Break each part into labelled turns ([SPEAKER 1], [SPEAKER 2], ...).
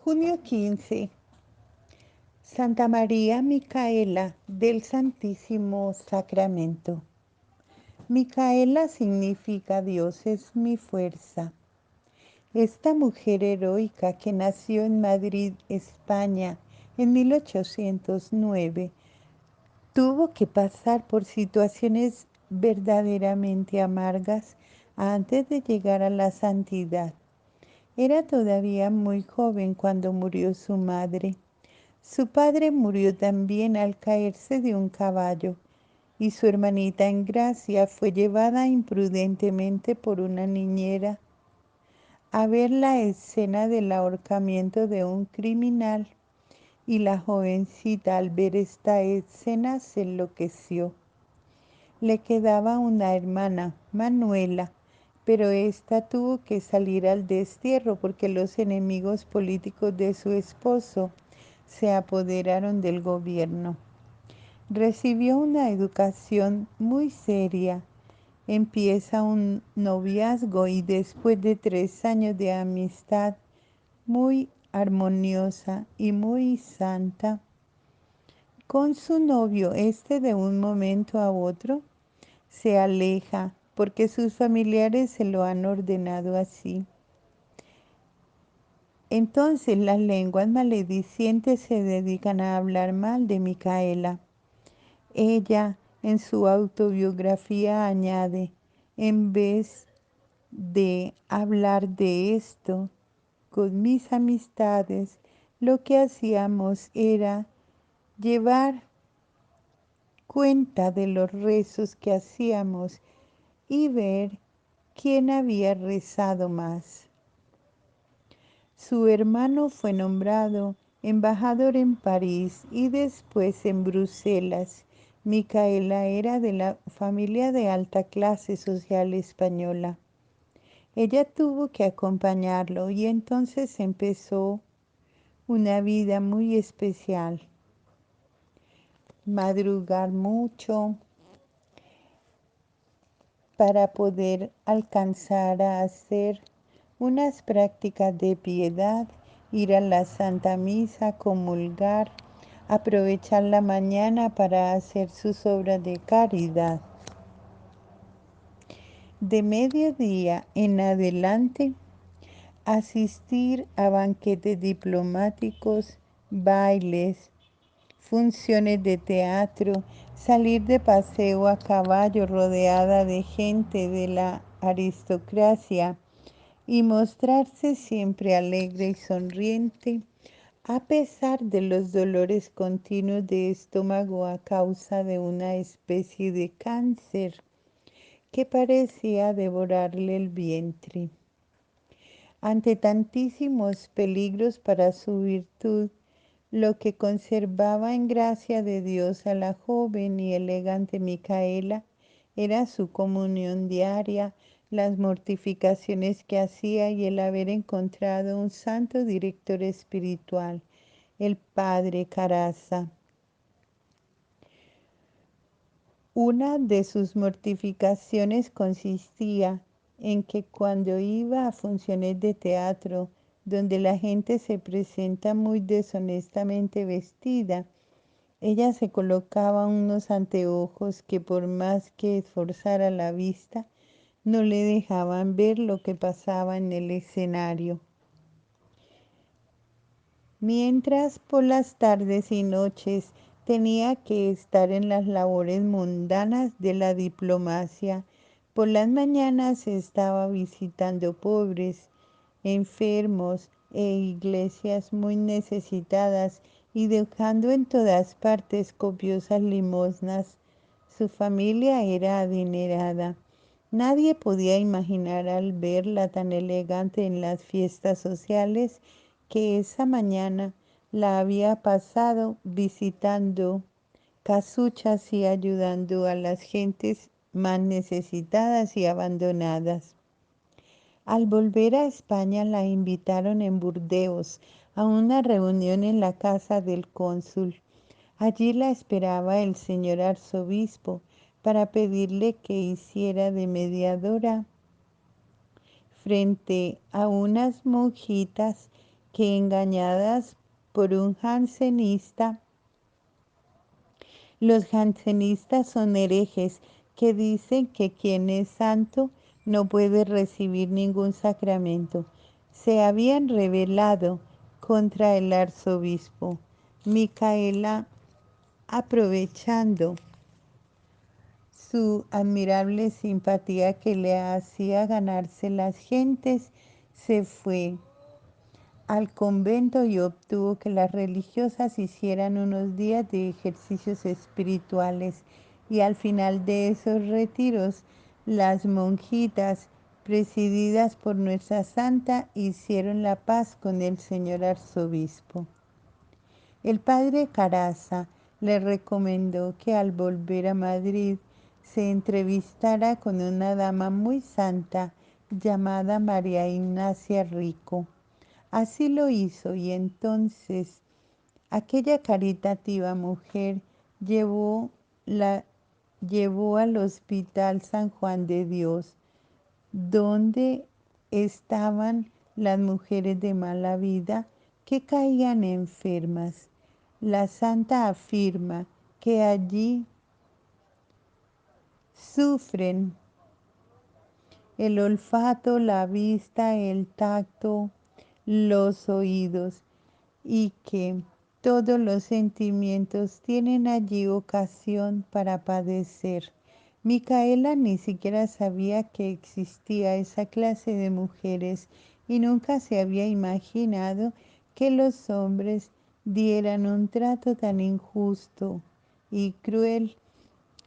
[SPEAKER 1] Junio 15. Santa María Micaela del Santísimo Sacramento. Micaela significa Dios es mi fuerza. Esta mujer heroica que nació en Madrid, España, en 1809, tuvo que pasar por situaciones verdaderamente amargas antes de llegar a la santidad. Era todavía muy joven cuando murió su madre. Su padre murió también al caerse de un caballo, y su hermanita Engracia fue llevada imprudentemente por una niñera a ver la escena del ahorcamiento de un criminal, y la jovencita al ver esta escena se enloqueció. Le quedaba una hermana, Manuela, pero ésta tuvo que salir al destierro porque los enemigos políticos de su esposo se apoderaron del gobierno. Recibió una educación muy seria. Empieza un noviazgo y después de 3 años de amistad muy armoniosa y muy santa con su novio, de un momento a otro se aleja porque sus familiares se lo han ordenado así. Entonces las lenguas maledicientes se dedican a hablar mal de Micaela. Ella en su autobiografía añade, en vez de hablar de esto con mis amistades, lo que hacíamos era llevar cuenta de los rezos que hacíamos y ver quién había rezado más. Su hermano fue nombrado embajador en París y después en Bruselas. Micaela era de la familia de alta clase social española. Ella tuvo que acompañarlo y entonces empezó una vida muy especial. Madrugar mucho para poder alcanzar a hacer unas prácticas de piedad, ir a la Santa Misa, comulgar, aprovechar la mañana para hacer sus obras de caridad. De mediodía en adelante, asistir a banquetes diplomáticos, bailes, funciones de teatro, salir de paseo a caballo rodeada de gente de la aristocracia y mostrarse siempre alegre y sonriente a pesar de los dolores continuos de estómago a causa de una especie de cáncer que parecía devorarle el vientre. Ante tantísimos peligros para su virtud, lo que conservaba en gracia de Dios a la joven y elegante Micaela era su comunión diaria, las mortificaciones que hacía y el haber encontrado un santo director espiritual, el padre Caraza. Una de sus mortificaciones consistía en que cuando iba a funciones de teatro, donde la gente se presenta muy deshonestamente vestida, ella se colocaba unos anteojos que por más que esforzara la vista, no le dejaban ver lo que pasaba en el escenario. Mientras por las tardes y noches tenía que estar en las labores mundanas de la diplomacia, por las mañanas estaba visitando pobres, enfermos e iglesias muy necesitadas y dejando en todas partes copiosas limosnas. Su familia era adinerada. Nadie podía imaginar al verla tan elegante en las fiestas sociales que esa mañana la había pasado visitando casuchas y ayudando a las gentes más necesitadas y abandonadas. Al volver a España la invitaron en Burdeos a una reunión en la casa del cónsul. Allí la esperaba el señor arzobispo para pedirle que hiciera de mediadora frente a unas monjitas que engañadas por un jansenista, los jansenistas son herejes que dicen que quien es santo no puede recibir ningún sacramento. Se habían rebelado contra el arzobispo. Micaela, aprovechando su admirable simpatía que le hacía ganarse las gentes, se fue al convento y obtuvo que las religiosas hicieran unos días de ejercicios espirituales, y al final de esos retiros las monjitas, presididas por nuestra santa, hicieron la paz con el señor arzobispo. El padre Caraza le recomendó que al volver a Madrid se entrevistara con una dama muy santa llamada María Ignacia Rico. Así lo hizo, y entonces aquella caritativa mujer llevó, llevó al Hospital San Juan de Dios, donde estaban las mujeres de mala vida que caían enfermas. La santa afirma que allí sufren el olfato, la vista, el tacto, los oídos, y que todos los sentimientos tienen allí ocasión para padecer. Micaela ni siquiera sabía que existía esa clase de mujeres, y nunca se había imaginado que los hombres dieran un trato tan injusto y cruel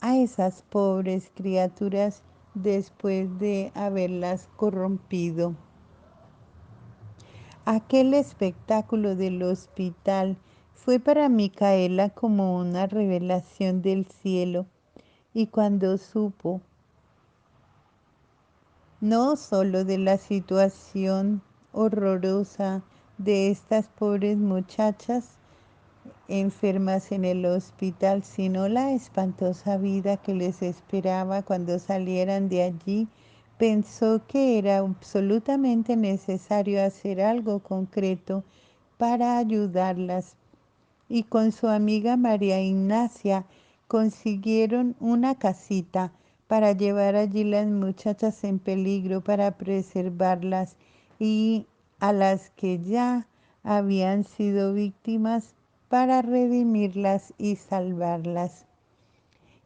[SPEAKER 1] a esas pobres criaturas después de haberlas corrompido. Aquel espectáculo del hospital fue para Micaela como una revelación del cielo, y cuando supo no solo de la situación horrorosa de estas pobres muchachas enfermas en el hospital, sino la espantosa vida que les esperaba cuando salieran de allí, pensó que era absolutamente necesario hacer algo concreto para ayudarlas, y con su amiga María Ignacia consiguieron una casita para llevar allí las muchachas en peligro, para preservarlas, y a las que ya habían sido víctimas, para redimirlas y salvarlas.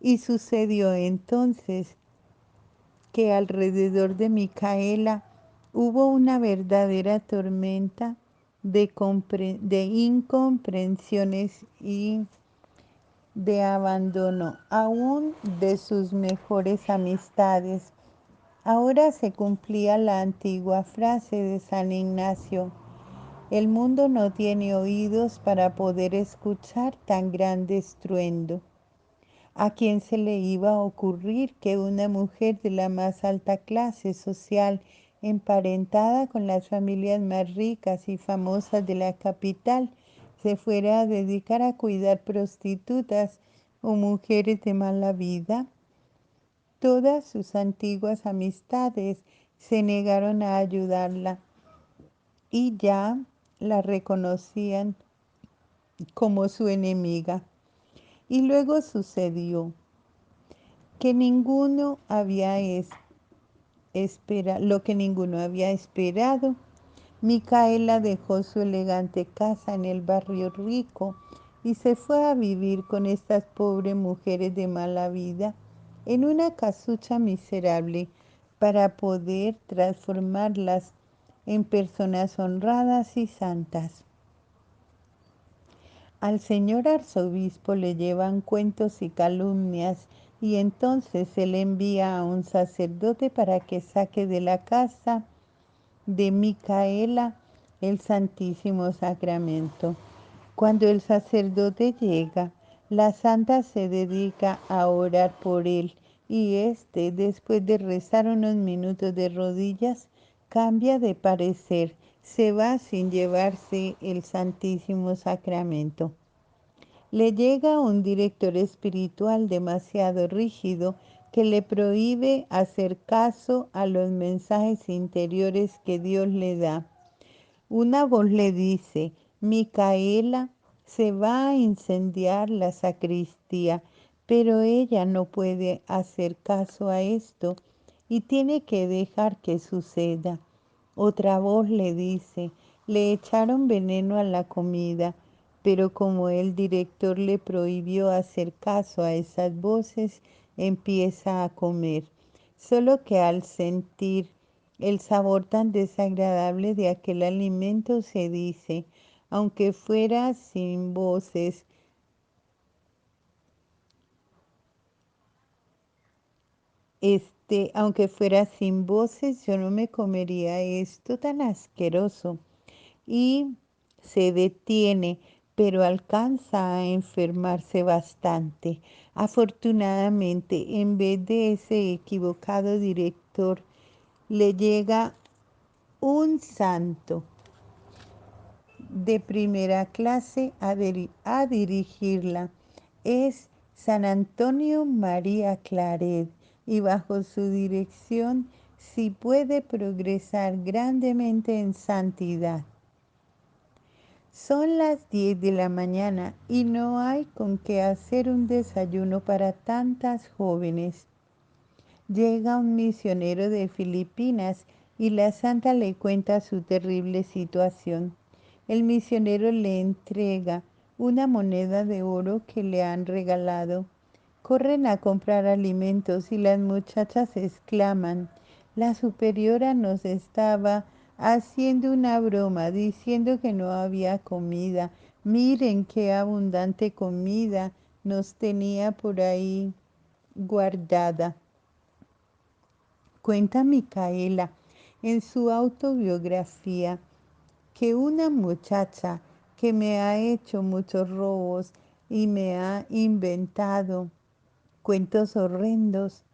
[SPEAKER 1] Y sucedió entonces que alrededor de Micaela hubo una verdadera tormenta de incomprensiones y de abandono, aún de sus mejores amistades. Ahora se cumplía la antigua frase de San Ignacio: el mundo no tiene oídos para poder escuchar tan grande estruendo. ¿A quién se le iba a ocurrir que una mujer de la más alta clase social, emparentada con las familias más ricas y famosas de la capital, se fuera a dedicar a cuidar prostitutas o mujeres de mala vida? Todas sus antiguas amistades se negaron a ayudarla, y ya la reconocían como su enemiga. Y luego sucedió que ninguno había lo que ninguno había esperado. Micaela dejó su elegante casa en el barrio rico y se fue a vivir con estas pobres mujeres de mala vida en una casucha miserable, para poder transformarlas en personas honradas y santas. Al señor arzobispo le llevan cuentos y calumnias, y entonces él envía a un sacerdote para que saque de la casa de Micaela el Santísimo Sacramento. Cuando el sacerdote llega, la santa se dedica a orar por él, y éste, después de rezar unos minutos de rodillas, cambia de parecer, se va sin llevarse el Santísimo Sacramento. Le llega un director espiritual demasiado rígido que le prohíbe hacer caso a los mensajes interiores que Dios le da. Una voz le dice, Micaela, se va a incendiar la sacristía, pero ella no puede hacer caso a esto y tiene que dejar que suceda. Otra voz le dice, le echaron veneno a la comida, pero como el director le prohibió hacer caso a esas voces, empieza a comer. Solo que al sentir el sabor tan desagradable de aquel alimento se dice, aunque fuera sin voces, aunque fuera sin voces, yo no me comería esto tan asqueroso. Y se detiene, pero alcanza a enfermarse bastante. Afortunadamente, en vez de ese equivocado director, le llega un santo de primera clase a dirigirla. Es San Antonio María Claret y bajo su dirección sí puede progresar grandemente en santidad. Son las 10 de la mañana y no hay con qué hacer un desayuno para tantas jóvenes. Llega un misionero de Filipinas y la santa le cuenta su terrible situación. El misionero le entrega una moneda de oro que le han regalado. Corren a comprar alimentos y las muchachas exclaman, la superiora nos estaba haciendo una broma diciendo que no había comida. Miren qué abundante comida nos tenía por ahí guardada. Cuenta Micaela en su autobiografía que una muchacha que me ha hecho muchos robos y me ha inventado cuentos horrendos,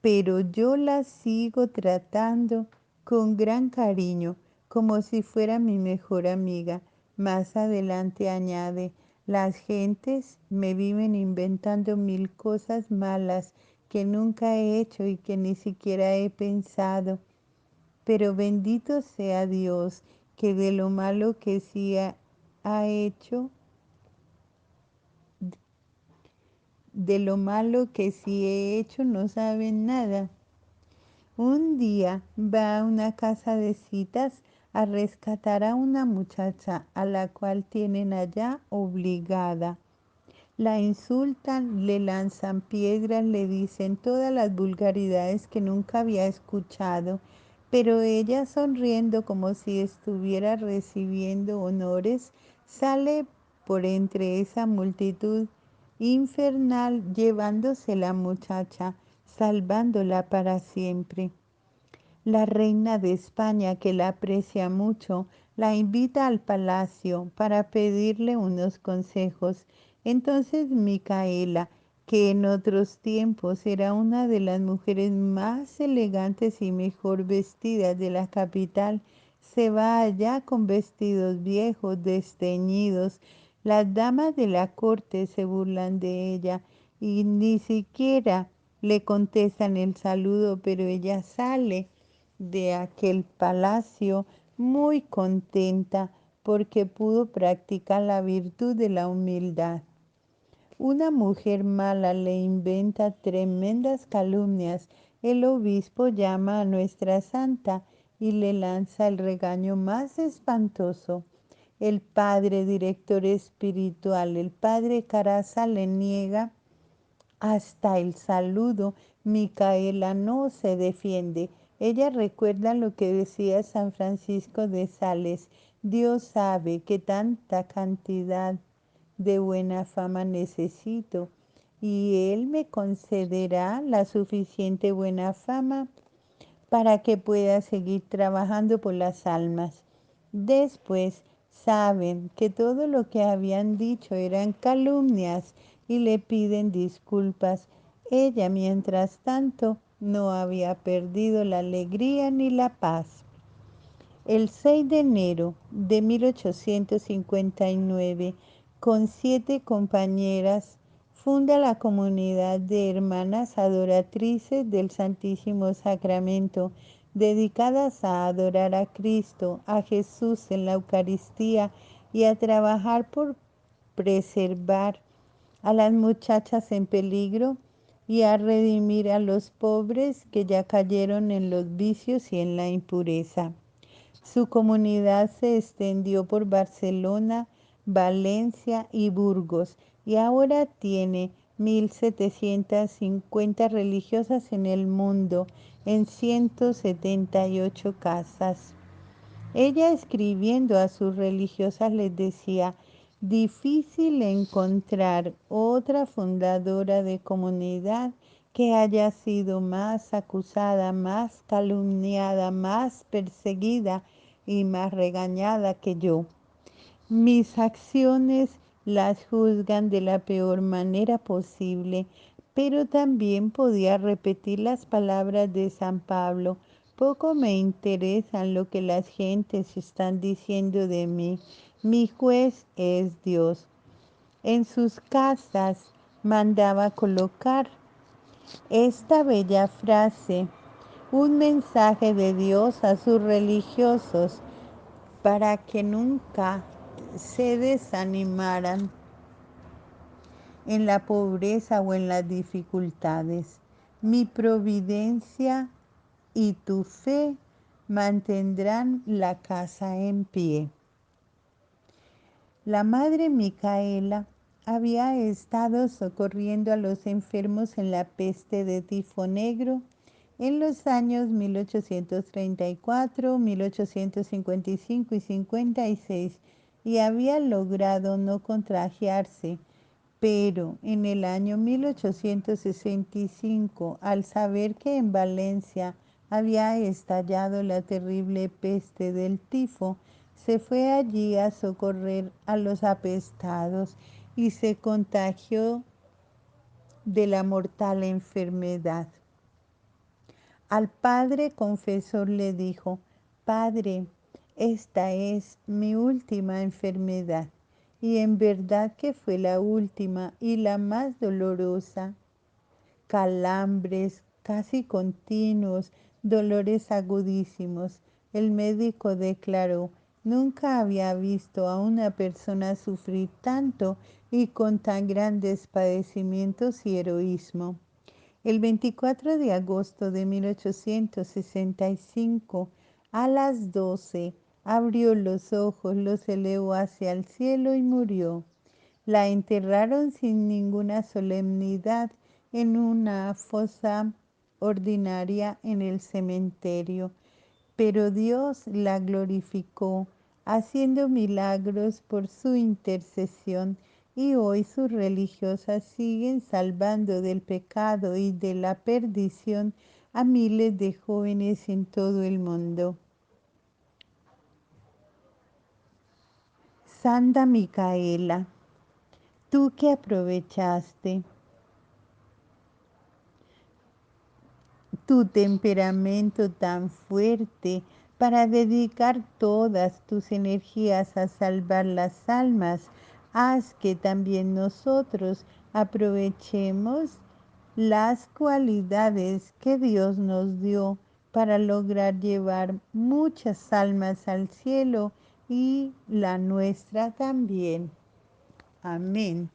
[SPEAKER 1] pero yo la sigo tratando con gran cariño, como si fuera mi mejor amiga. Más adelante añade, las gentes me viven inventando mil cosas malas que nunca he hecho y que ni siquiera he pensado, pero bendito sea Dios que de lo malo que sí ha hecho, de lo malo que sí he hecho no saben nada. Un día va a una casa de citas a rescatar a una muchacha a la cual tienen allá obligada. La insultan, le lanzan piedras, le dicen todas las vulgaridades que nunca había escuchado, pero ella sonriendo como si estuviera recibiendo honores, sale por entre esa multitud infernal llevándose la muchacha, salvándola para siempre. La reina de España, que la aprecia mucho, la invita al palacio para pedirle unos consejos. Entonces Micaela, que en otros tiempos era una de las mujeres más elegantes y mejor vestidas de la capital, se va allá con vestidos viejos, desteñidos. Las damas de la corte se burlan de ella y ni siquiera le contestan el saludo, pero ella sale de aquel palacio muy contenta porque pudo practicar la virtud de la humildad. Una mujer mala le inventa tremendas calumnias. El obispo llama a nuestra santa y le lanza el regaño más espantoso. El padre director espiritual, el padre Caraza, le niega hasta el saludo. Micaela no se defiende. Ella recuerda lo que decía San Francisco de Sales. Dios sabe que tanta cantidad de buena fama necesito y Él me concederá la suficiente buena fama para que pueda seguir trabajando por las almas. Después saben que todo lo que habían dicho eran calumnias y le piden disculpas. Ella, mientras tanto, no había perdido la alegría ni la paz. El 6 de enero de 1859, con 7 compañeras, funda la comunidad de hermanas adoratrices del Santísimo Sacramento. dedicadas a adorar a Cristo, a Jesús en la Eucaristía y a trabajar por preservar a las muchachas en peligro y a redimir a los pobres que ya cayeron en los vicios y en la impureza. Su comunidad se extendió por Barcelona, Valencia y Burgos y ahora tiene 1.750 religiosas en el mundo, en 178 casas. Ella, escribiendo a sus religiosas, les decía: difícil encontrar otra fundadora de comunidad que haya sido más acusada, más calumniada, más perseguida y más regañada que yo. Mis acciones las juzgan de la peor manera posible, pero también podía repetir las palabras de San Pablo: poco me interesan lo que las gentes están diciendo de mí, mi juez es Dios. En sus casas mandaba colocar esta bella frase, un mensaje de Dios a sus religiosos para que nunca se desanimaran en la pobreza o en las dificultades. Mi providencia y tu fe mantendrán la casa en pie. La madre Micaela había estado socorriendo a los enfermos en la peste de tifo negro en los años 1834, 1855 y 56 y había logrado no contagiarse, pero en el año 1865, al saber que en Valencia había estallado la terrible peste del tifo, se fue allí a socorrer a los apestados y se contagió de la mortal enfermedad. Al padre confesor le dijo: Padre, esta es mi última enfermedad. Y en verdad que fue la última y la más dolorosa. Calambres casi continuos, dolores agudísimos. El médico declaró: nunca había visto a una persona sufrir tanto y con tan grandes padecimientos y heroísmo. El 24 de agosto de 1865, a las 12, abrió los ojos, los elevó hacia el cielo y murió. La enterraron sin ninguna solemnidad en una fosa ordinaria en el cementerio, pero Dios la glorificó, haciendo milagros por su intercesión, y hoy sus religiosas siguen salvando del pecado y de la perdición a miles de jóvenes en todo el mundo. Santa Micaela, tú que aprovechaste tu temperamento tan fuerte para dedicar todas tus energías a salvar las almas, haz que también nosotros aprovechemos las cualidades que Dios nos dio para lograr llevar muchas almas al cielo y la nuestra también. Amén.